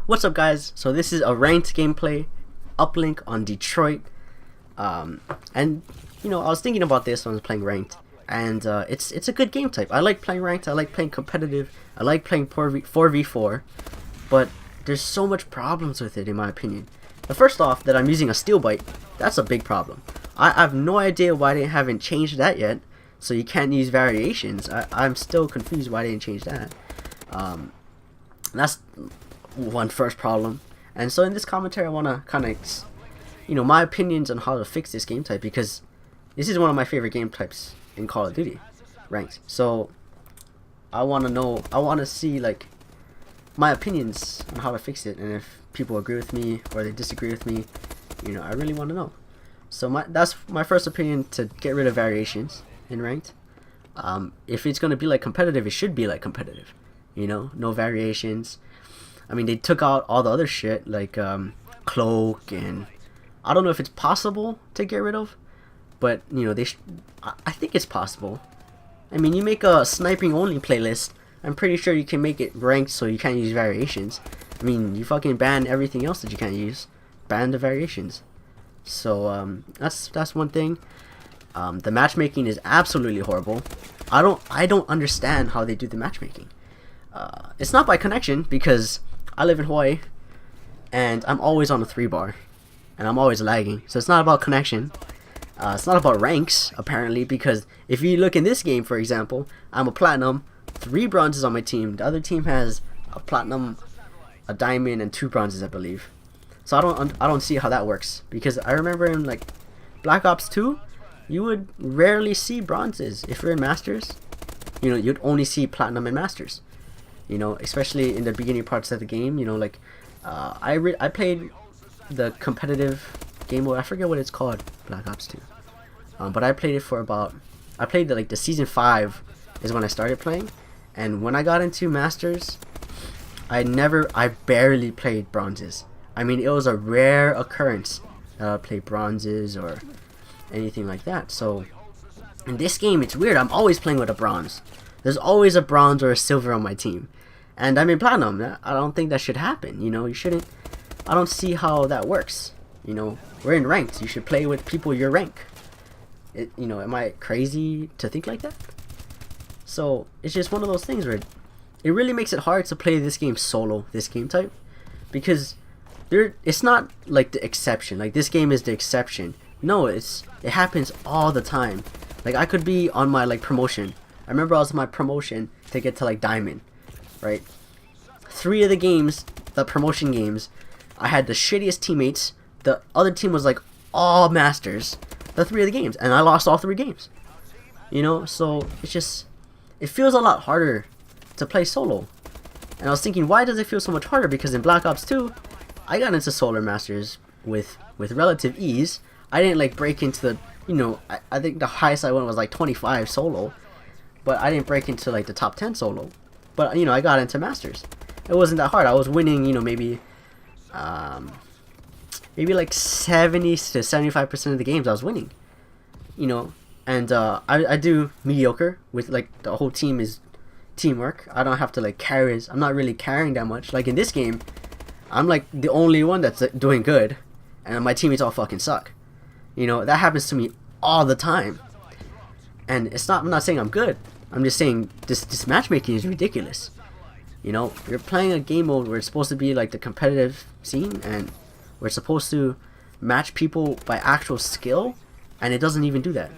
What's up, guys? So this is a ranked gameplay, Uplink on Detroit, and I was thinking about this when I was playing ranked, and it's a good game type. I like playing ranked. I like playing competitive. I like playing 4v4, but there's so much problems with it, in my opinion. The first off, that I'm using a steel bite. That's a big problem. I have no idea why they haven't changed that yet. So you can't use variations. I'm still confused why they didn't change that. That's one first problem. And so in this commentary I want to kind of, my opinions on how to fix this game type, because this is one of my favorite game types in Call of Duty ranked. So I want to see like my opinions on how to fix it, and if people agree with me or they disagree with me, I really want to know. So that's my first opinion, to get rid of variations in ranked. If it's going to be like competitive, it should be like competitive, no variations. I mean, they took out all the other shit like cloak, and I don't know if it's possible to get rid of, but I think it's possible. I mean, you make a sniping only playlist, I'm pretty sure you can make it ranked so you can't use variations. I mean, you fucking ban everything else that you can't use, ban the variations. So that's one thing. The matchmaking is absolutely horrible. I don't understand how they do the matchmaking. It's not by connection, because I live in Hawaii and I'm always on a 3-bar and I'm always lagging. So it's not about connection. It's not about ranks, apparently, because if you look in this game, for example, I'm a platinum, 3 bronzes on my team. The other team has a platinum, a diamond, and 2 bronzes, I believe. So I don't see how that works, because I remember in like Black Ops 2, you would rarely see bronzes. If you're in Masters, you'd only see platinum and Masters. Especially in the beginning parts of the game. I played the competitive game mode. I forget what it's called, Black Ops 2. But I played it for I played the season 5 is when I started playing, and when I got into Masters, I barely played bronzes. I mean, it was a rare occurrence that I played bronzes or anything like that. So in this game, it's weird. I'm always playing with a bronze. There's always a bronze or a silver on my team, and I'm in platinum. I don't think that should happen. You shouldn't. I don't see how that works. We're in ranked. You should play with people your rank. Am I crazy to think like that? So it's just one of those things where it really makes it hard to play this game solo, this game type, because it's not like the exception. Like, this game is the exception. No, it happens all the time. Like, I could be on my promotion. I remember I was on my promotion to get to diamond, right? 3 of the games, the promotion games, I had the shittiest teammates. The other team was all masters, the 3 of the games, and I lost all 3 games. So it feels a lot harder to play solo. And I was thinking, why does it feel so much harder? Because in Black Ops 2, I got into Solar Masters with relative ease. I didn't break into the, I think the highest I went was 25 solo, but I didn't break into the top 10 solo. But I got into Masters. It wasn't that hard. I was winning, maybe 70 to 75% of the games I was winning. And I do mediocre with the whole team is teamwork. I don't have to carry. I'm not really carrying that much. In this game, I'm the only one that's doing good, and my teammates all fucking suck. That happens to me all the time. And I'm not saying I'm good. I'm just saying this matchmaking is ridiculous. You're playing a game mode where it's supposed to be the competitive scene, and we're supposed to match people by actual skill, and it doesn't even do that.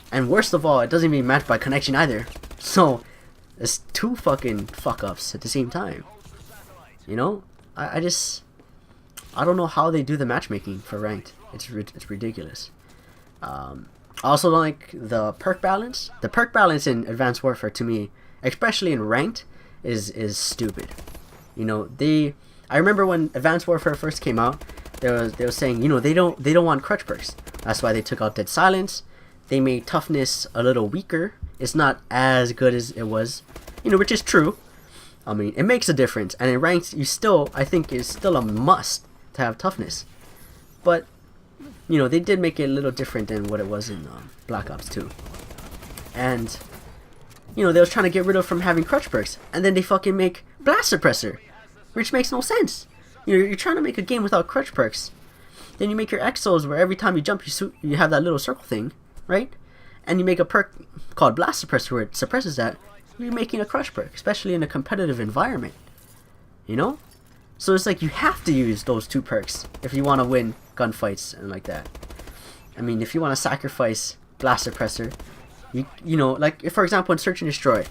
And worst of all, it doesn't even match by connection either. So it's 2 fucking fuck ups at the same time. I don't know how they do the matchmaking for ranked. It's ridiculous. I also don't like the perk balance. The perk balance in Advanced Warfare, to me, especially in ranked, is stupid. I remember when Advanced Warfare first came out, they were saying, they don't want crutch perks. That's why they took out Dead Silence. They made toughness a little weaker. It's not as good as it was, which is true. I mean, it makes a difference, and in ranked, I think it's still a must to have toughness. But they did make it a little different than what it was in Black Ops 2. And they was trying to get rid of from having crutch perks, and then they fucking make blast suppressor. which makes no sense. You're trying to make a game without crutch perks. Then you make your exos where every time you jump you have that little circle thing, right? And you make a perk called Blast Suppressor where it suppresses that. You're making a crutch perk, especially in a competitive environment. You know? So it's like you have to use those 2 perks if you want to win gunfights and like that. I mean, if you want to sacrifice Blast Suppressor, you know, like if, for example, in Search and Destroy,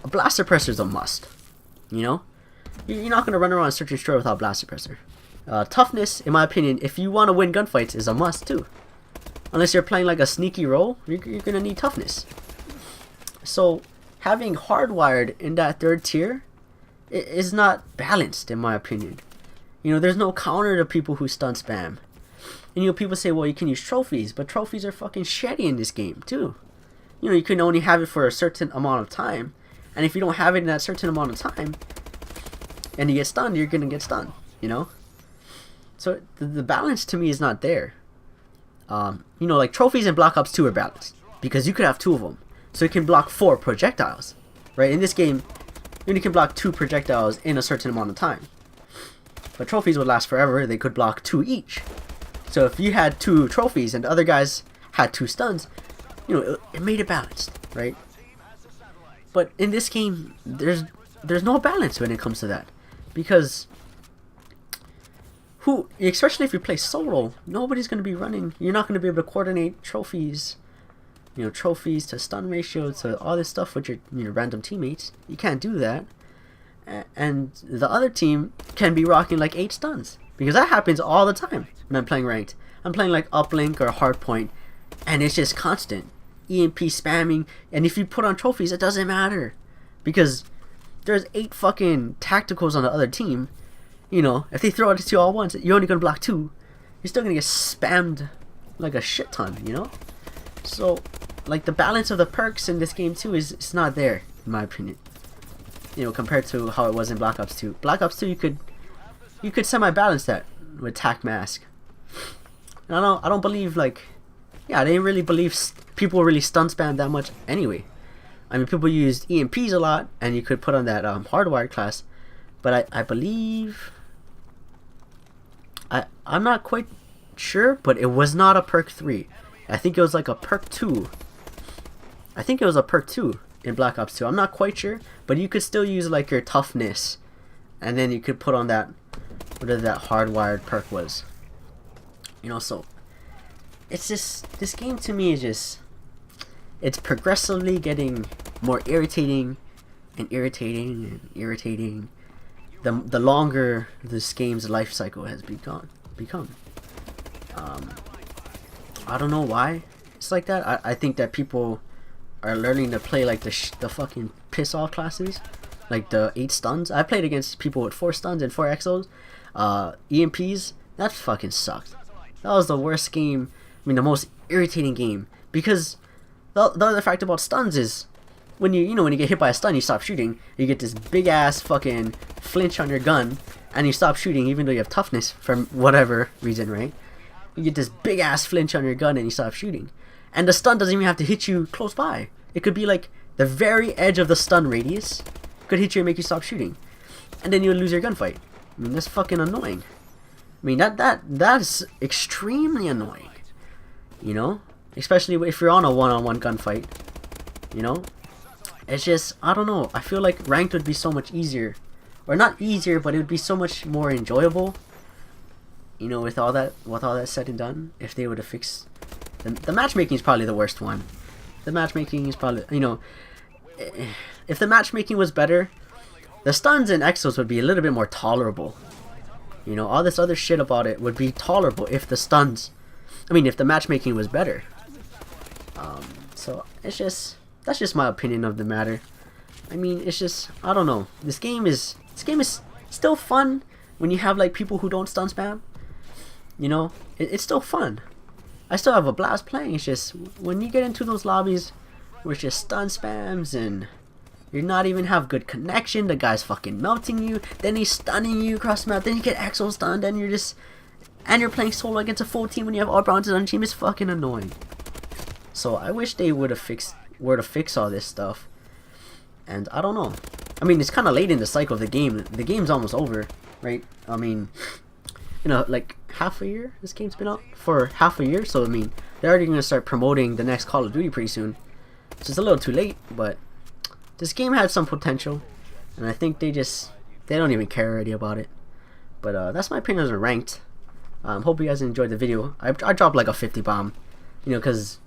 a Blast Suppressor is a must. You know? You're not going to run around Search and Destroy without Blast Suppressor. Toughness, in my opinion, if you want to win gunfights, is a must too. Unless you're playing like a sneaky role, you're going to need toughness. So, having hardwired in that 3rd tier is not balanced, in my opinion. You know, there's no counter to people who stun spam. And you know, people say, well, you can use trophies, but trophies are fucking shitty in this game too. You know, you can only have it for a certain amount of time, and if you don't have it in that certain amount of time, and you get stunned, you're gonna get stunned. You know, so the balance to me is not there. You know, like trophies in Black Ops 2 are balanced because you could have 2 of them, so you can block 4 projectiles. Right, in this game, you only can block 2 projectiles in a certain amount of time. But trophies would last forever. They could block 2 each. So if you had 2 trophies and the other guys had 2 stuns, you know, it made it balanced, right? But in this game, there's no balance when it comes to that, because especially if you play solo, nobody's going to be running. You're not going to be able to coordinate trophies, you know, trophies to stun ratio to all this stuff with your random teammates. You can't do that. And the other team can be rocking like 8 stuns, because that happens all the time when I'm playing ranked. I'm playing like Uplink or Hardpoint, and it's just constant EMP spamming. And if you put on trophies, it doesn't matter, because there's 8 fucking tacticals on the other team. You know, if they throw it at you all at once, you're only gonna block 2. You're still gonna get spammed like a shit ton, you know. So, like, the balance of the perks in this game too is it's not there, in my opinion. You know, compared to how it was in Black Ops 2. Black Ops 2, you could semi-balance that with Tac Mask. And I don't believe, like, yeah, I didn't really believe people really stun spam that much anyway. I mean, people used EMPs a lot, and you could put on that hardwired class. But I believe, I'm not quite sure, but it was not a perk 3. I think it was like a perk 2. I think it was a perk 2 in Black Ops 2. I'm not quite sure, but you could still use like your toughness, and then you could put on that, whatever that hardwired perk was. You know, so it's just, this game to me is just, it's progressively getting more irritating and irritating and irritating the longer this game's life cycle has become. I don't know why it's like that. I think that people are learning to play like the fucking piss off classes, like the 8 stuns. I played against people with 4 stuns and 4 exos, EMPs. That fucking sucked. That was the worst game. I mean, the most irritating game, because the other fact about stuns is when you get hit by a stun, you stop shooting. You get this big ass fucking flinch on your gun, and you stop shooting even though you have toughness for whatever reason, right? You get this big ass flinch on your gun and you stop shooting. And the stun doesn't even have to hit you close by. It could be like the very edge of the stun radius could hit you and make you stop shooting. And then you'll lose your gunfight. I mean, that's fucking annoying. I mean, that's extremely annoying. You know? Especially if you're on a one-on-one gunfight. You know? It's just, I don't know. I feel like ranked would be so much easier. Or not easier, but it would be so much more enjoyable. You know, with all that said and done, if they would have fixed the matchmaking is probably the worst one. The matchmaking is probably, you know, if the matchmaking was better, the stuns and exos would be a little bit more tolerable. You know, all this other shit about it would be tolerable if the stuns, I mean, if the matchmaking was better. So it's just, that's just my opinion of the matter. I mean, it's just, I don't know. This game is still fun when you have like people who don't stun spam. You know, it's still fun. I still have a blast playing. It's just when you get into those lobbies where it's just stun spams and you're not even have good connection, the guy's fucking melting you, then he's stunning you across the map, then you get exo stunned, and you're playing solo against a full team when you have all bronzes on the team. It's fucking annoying. So I wish they would have fixed all this stuff. And I don't know. I mean, it's kind of late in the cycle of the game. The game's almost over, right? I mean, you know, like half a year this game's been out for half a year. So I mean, they're already gonna start promoting the next Call of Duty pretty soon. So it's a little too late, but this game had some potential, and I think they don't even care already about it. But that's my opinion on ranked. Hope you guys enjoyed the video. I dropped like a 50 bomb, you know, because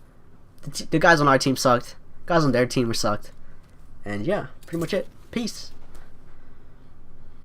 the guys on our team sucked, guys on their team were sucked, and yeah, pretty much it. Peace.